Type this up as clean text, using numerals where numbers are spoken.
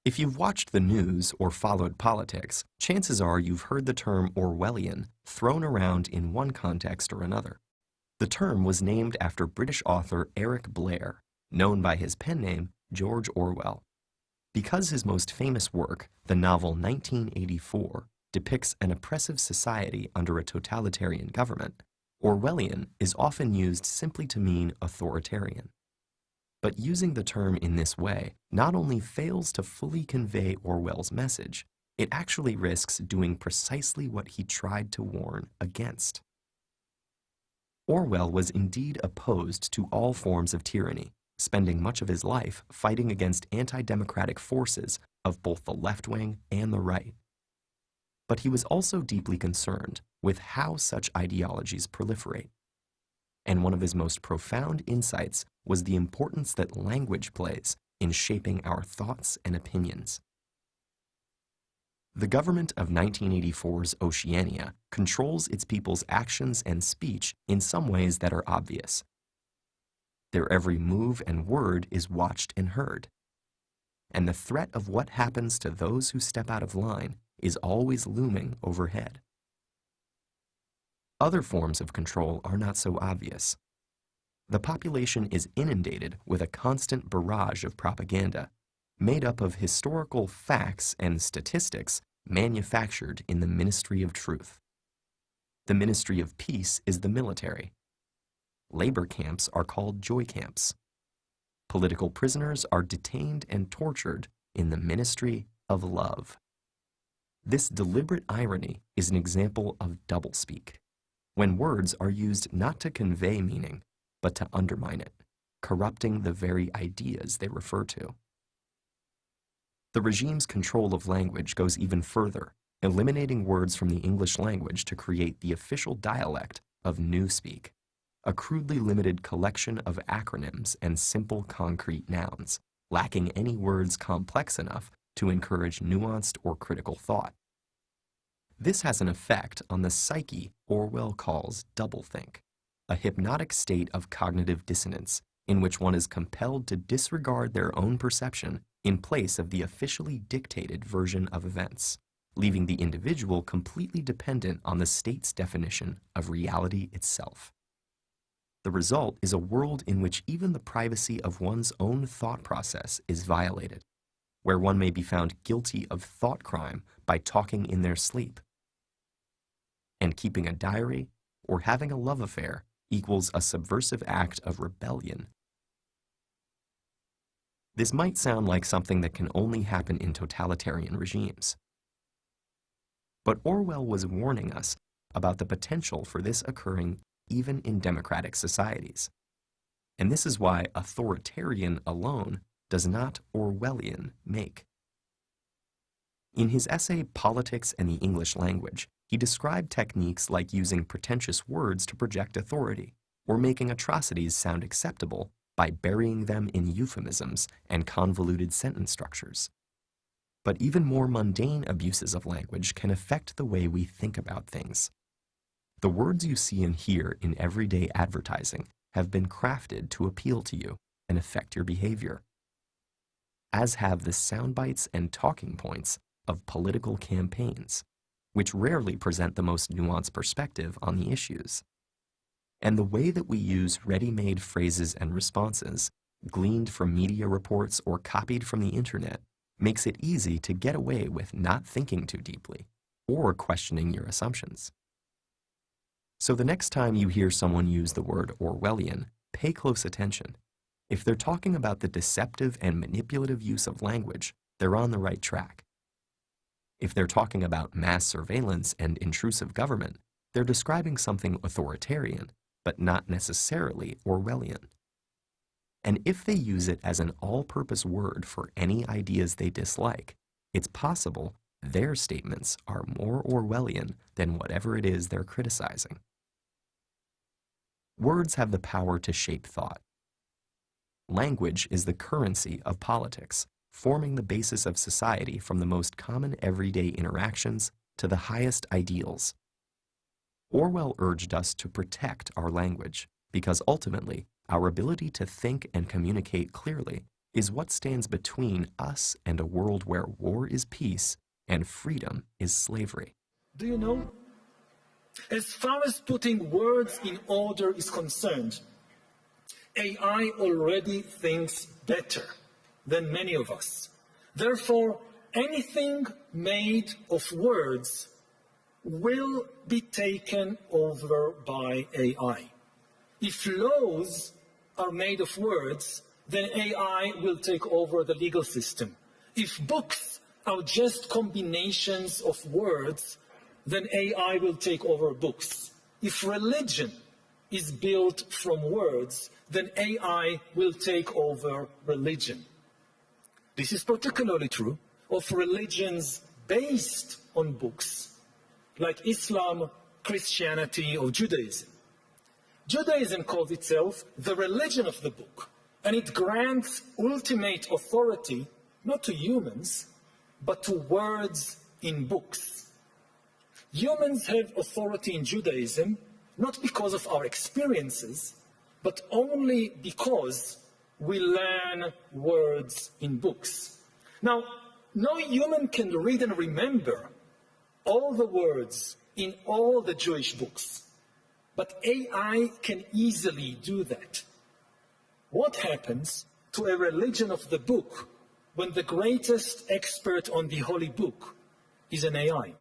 If you've watched the news or followed politics, chances are you've heard the term Orwellian thrown around in one context or another. The term was named after British author Eric Blair, known by his pen name George Orwell. Because his most famous work, the novel 1984, depicts an oppressive society under a totalitarian government, Orwellian is often used simply to mean authoritarian. But using the term in this way not only fails to fully convey Orwell's message, it actually risks doing precisely what he tried to warn against. Orwell was indeed opposed to all forms of tyranny, spending much of his life fighting against anti-democratic forces of both the left wing and the right. But he was also deeply concerned with how such ideologies proliferate. And one of his most profound insights was the importance that language plays in shaping our thoughts and opinions. The government of 1984's Oceania controls its people's actions and speech in some ways that are obvious. Their every move and word is watched and heard. And the threat of what happens to those who step out of line is always looming overhead. Other forms of control are not so obvious. The population is inundated with a constant barrage of propaganda, made up of historical facts and statistics manufactured in the Ministry of Truth. The Ministry of Peace is the military. Labor camps are called joy camps. Political prisoners are detained and tortured in the Ministry of Love. This deliberate irony is an example of doublespeak, when words are used not to convey meaning, but to undermine it, corrupting the very ideas they refer to. The regime's control of language goes even further, eliminating words from the English language to create the official dialect of Newspeak, a crudely limited collection of acronyms and simple concrete nouns, lacking any words complex enough to encourage nuanced or critical thought. This has an effect on the psyche Orwell calls doublethink, a hypnotic state of cognitive dissonance in which one is compelled to disregard their own perception in place of the officially dictated version of events, leaving the individual completely dependent on the state's definition of reality itself. The result is a world in which even the privacy of one's own thought process is violated, where one may be found guilty of thought crime by talking in their sleep. And keeping a diary or having a love affair equals a subversive act of rebellion. This might sound like something that can only happen in totalitarian regimes. But Orwell was warning us about the potential for this occurring even in democratic societies. And this is why authoritarian alone does not Orwellian make. In his essay Politics and the English Language, he described techniques like using pretentious words to project authority, or making atrocities sound acceptable by burying them in euphemisms and convoluted sentence structures. But even more mundane abuses of language can affect the way we think about things. The words you see and hear in everyday advertising have been crafted to appeal to you and affect your behavior, as have the sound bites and talking points of political campaigns, which rarely present the most nuanced perspective on the issues. And the way that we use ready-made phrases and responses, gleaned from media reports or copied from the internet, makes it easy to get away with not thinking too deeply or questioning your assumptions. So the next time you hear someone use the word Orwellian, pay close attention. If they're talking about the deceptive and manipulative use of language, they're on the right track. If they're talking about mass surveillance and intrusive government, they're describing something authoritarian, but not necessarily Orwellian. And if they use it as an all-purpose word for any ideas they dislike, it's possible their statements are more Orwellian than whatever it is they're criticizing. Words have the power to shape thought. Language is the currency of politics, forming the basis of society from the most common everyday interactions to the highest ideals. Orwell urged us to protect our language because ultimately our ability to think and communicate clearly is what stands between us and a world where war is peace and freedom is slavery. Do you know? As far as putting words in order is concerned, AI already thinks better than many of us. Therefore, anything made of words will be taken over by AI. If laws are made of words, then AI will take over the legal system. If books are just combinations of words, then AI will take over books. If religion is built from words, then AI will take over religion. This is particularly true of religions based on books, like Islam, Christianity, or Judaism. Judaism calls itself the religion of the book, and it grants ultimate authority not to humans, but to words in books. Humans have authority in Judaism not because of our experiences, but only because we learn words in books. Now, no human can read and remember all the words in all the Jewish books, but AI can easily do that. What happens to a religion of the book when the greatest expert on the holy book is an AI?